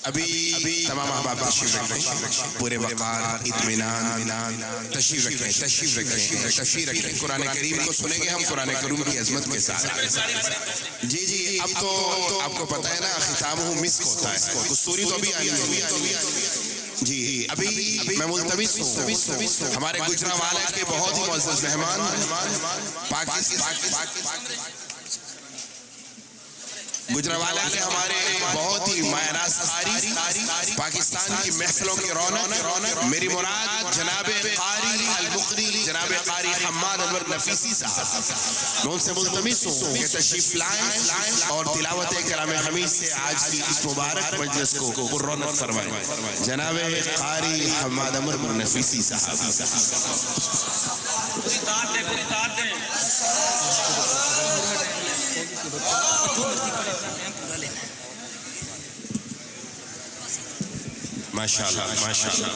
अभी तमाम अहबाब तशरीफ रखें, पूरे वक़ार इत्मीनान तशरीफ रखें। कुरान करीम को सुनेंगे हम कुरान करीम की अज़मत के साथ। जी अब तो आपको पता है ना, खिताबुहु मिस्क होता है, कस्तूरी तो अभी आई है। जी अभी मैं मुल्तमिस हूँ, हमारे गुजरांवाला के बहुत ही मुअज़्ज़ज़ मेहमान गुजरांवाला के हमारे बहुत ही मायनाज़ कारी पाकिस्तान की महफिलों की रौनक, मेरी मुराद जनाब कारी अल-मुक़री जनाब कारी हम्माद अनवर नफीसी साहब, मैं उनसे मुल्तमिस हूँ कि तशरीफ लाएं और तिलावत कलाम हमीद से आज की इस मुबारक मजलिस को पुररौनक फरमाएं। जनाब कारी हम्माद अनवर नफीसी साहब। माशाअल्लाह माशाअल्लाह।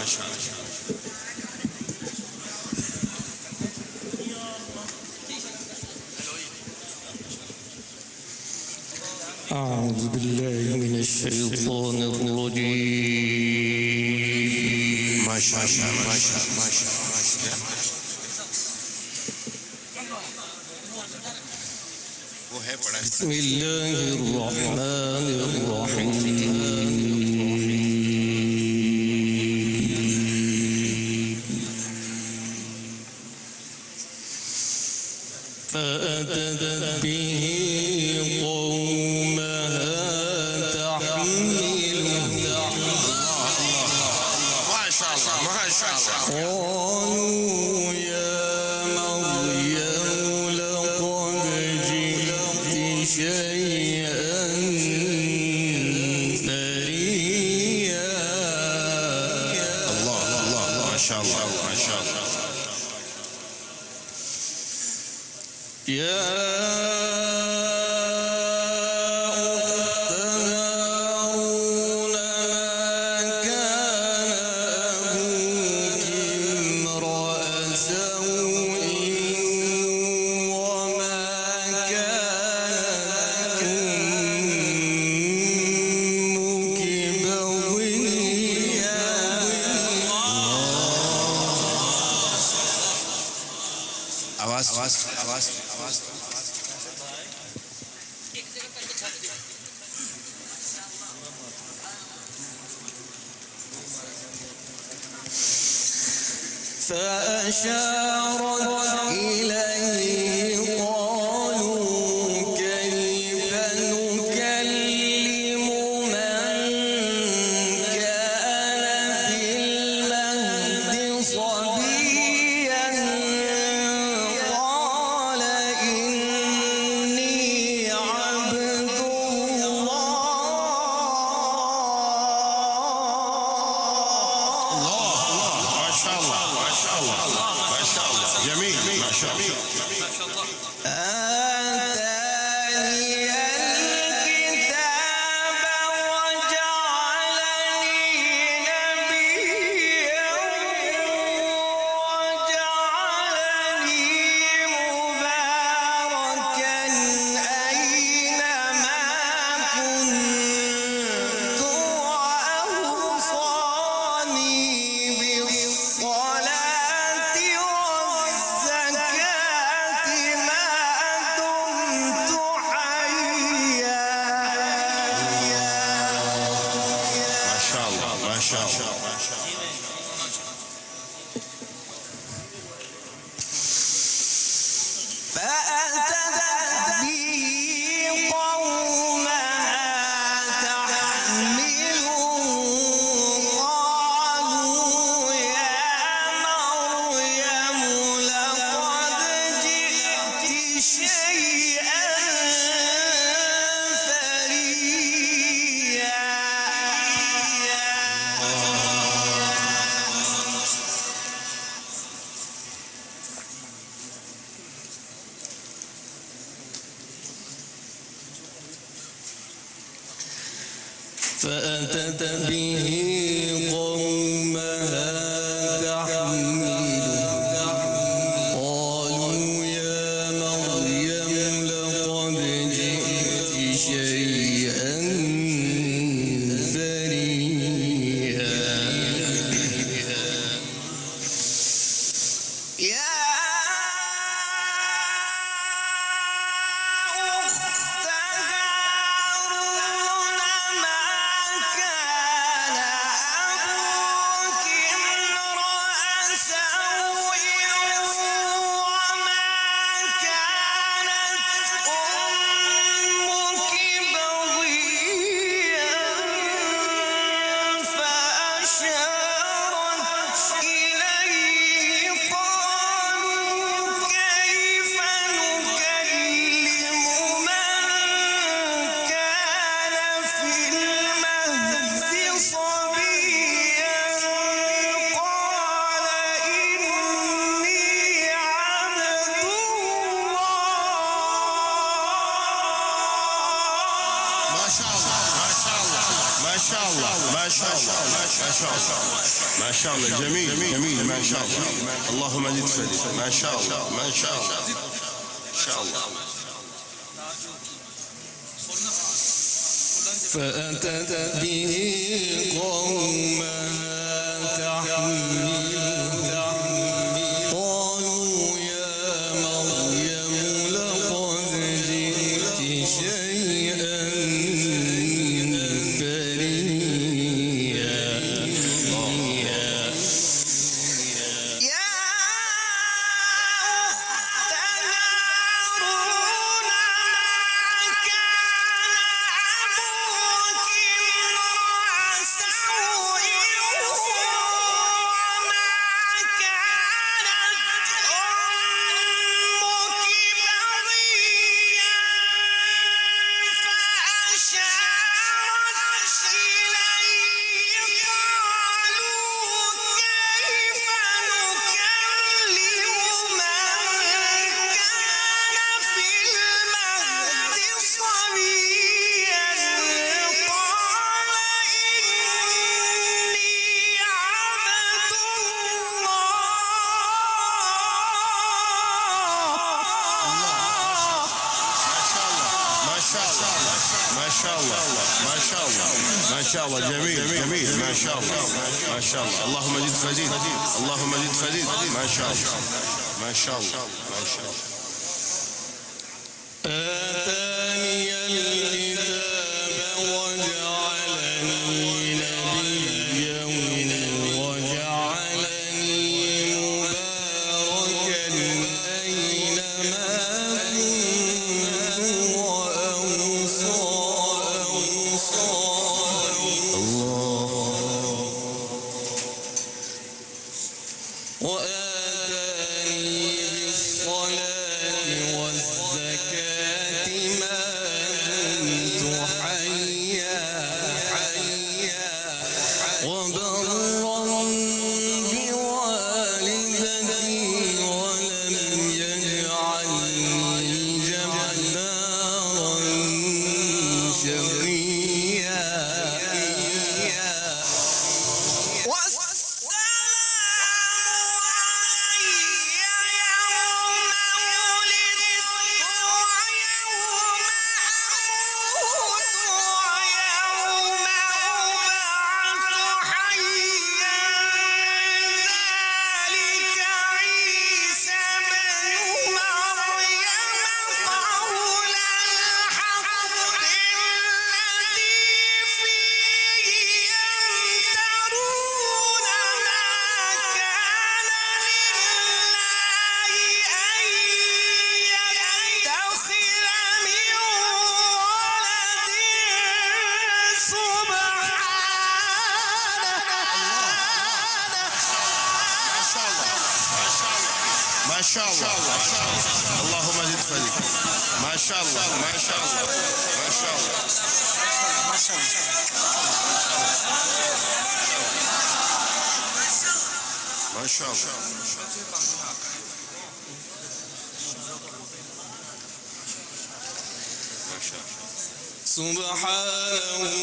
أعوذ بالله من الشيطان الرجيم माशाअल्लाह माशाअल्लाह। वो है पढ़ा। بسم الله الرحمن الرحيم فأتت به قومها تحمله قالوا يا مريم لقد جئت شيئا فريا. الله ما شاء الله ما شاء الله. يا فأشارت إليه قالوا كيف نكلم من كان في المهد صبيا قال إني عبد فأتت به قومها تحمله قالوا يا مريم لقد جئت شيئا فريا ما شاء الله جميل جميل ما شاء الله اللهم زد فزد ما شاء الله ما شاء الله ما شاء الله. فأتت به قومها تحمله قالوا يا مريم لقد جئت شيئا ما شاء الله جميل جميل ما شاء الله ما شاء الله اللهم زد فزيد اللهم زد فزيد ما شاء الله ما شاء الله ما شاء الله. آتاني الكتاب وجعلني نبيا وجعلني مباركا أينما كنت وآتاني بالصلاة والزكاة ما دمت حيا وبرا بوالدتي ولم يجعلني جبارا شقيا. ما شاء الله اللهم زد فزد ما شاء الله ما شاء الله ما شاء الله ما شاء الله ما شاء الله سبحانه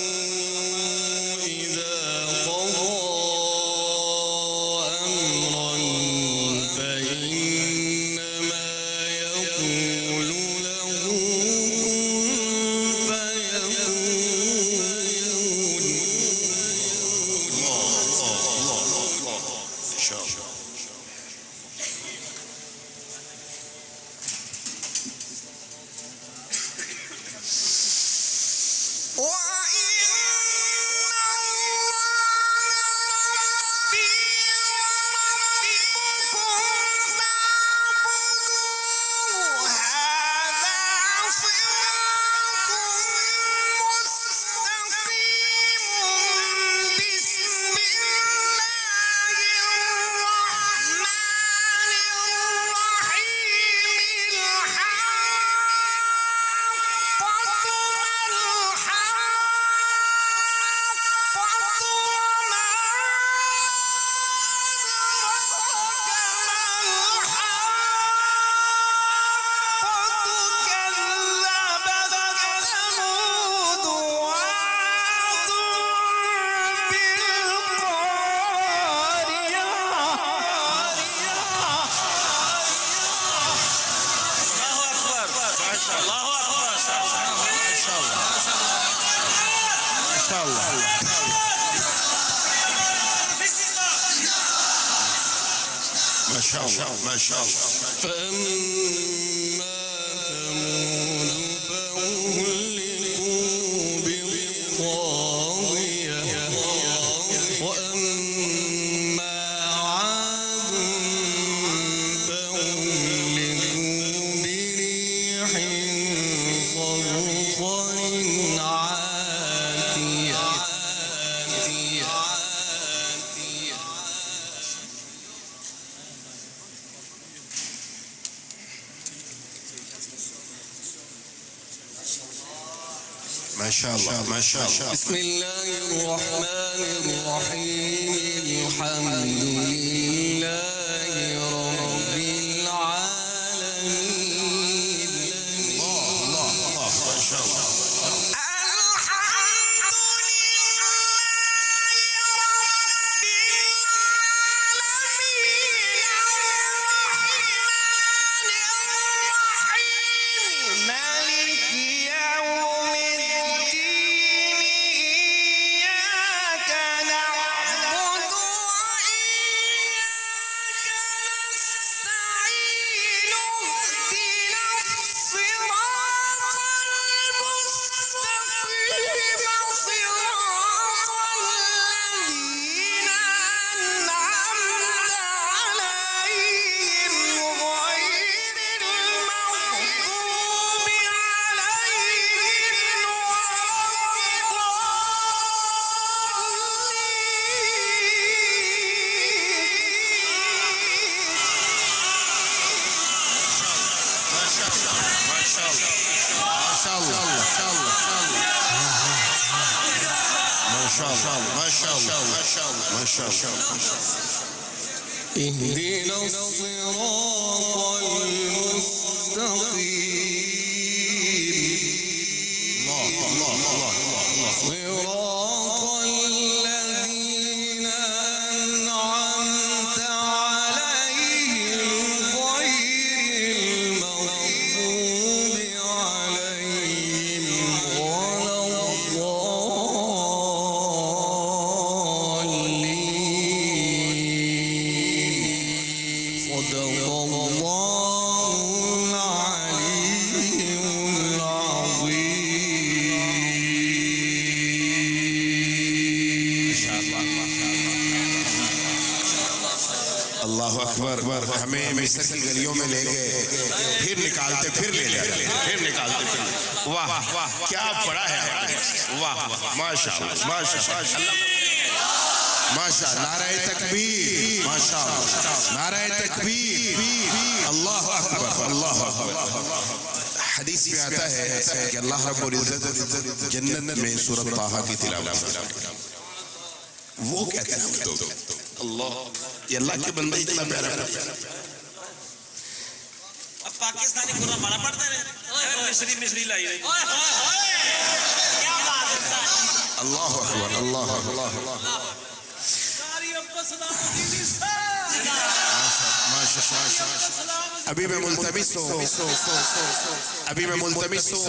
माशाअल्लाह माशाअल्लाह। فأما ثمود فأهلكوا بالطاغية وأما عاد فأهلكوا بريح صرصر عاتية. माशाअल्लाह माशाअल्लाह। بسم الله الرحمن الرحيم الحمد لله رب العالمين. الله الله माशाअल्लाह। اهدنا الصراط المستقيم صراط الذين أنعمت عليهم غير المغضوب عليهم ولا अल्लाह अकबर। हमें मिस्र की गलियों में ले गए, फिर निकालते फिर ले जाते, फिर निकालते फिर। वाह वाह क्या पढ़ा है आपने, वाह माशाअल्लाह माशाअल्लाह माशाअल्लाह। नाराए तकबीर माशाअल्लाह, नाराए तकबीर, अल्लाह अकबर अल्लाह अकबर। हदीस में आता है कि अल्लाह रब्बुल इज्जत जन्नत में सूरत ताहा की तिलावत वो क्या कहते हो अल्लाह, ये अल्लाह के बंदे इतना प्यारा। अब पाकिस्तानी कुरान बड़ा पढ़ते रहे, मिस्री लाई रही। क्या बात है, अल्लाह अकबर अल्लाह अकबर। अभी मैं मुल्तमिस हूँ, अभी मैं मुल्तमिस हूँ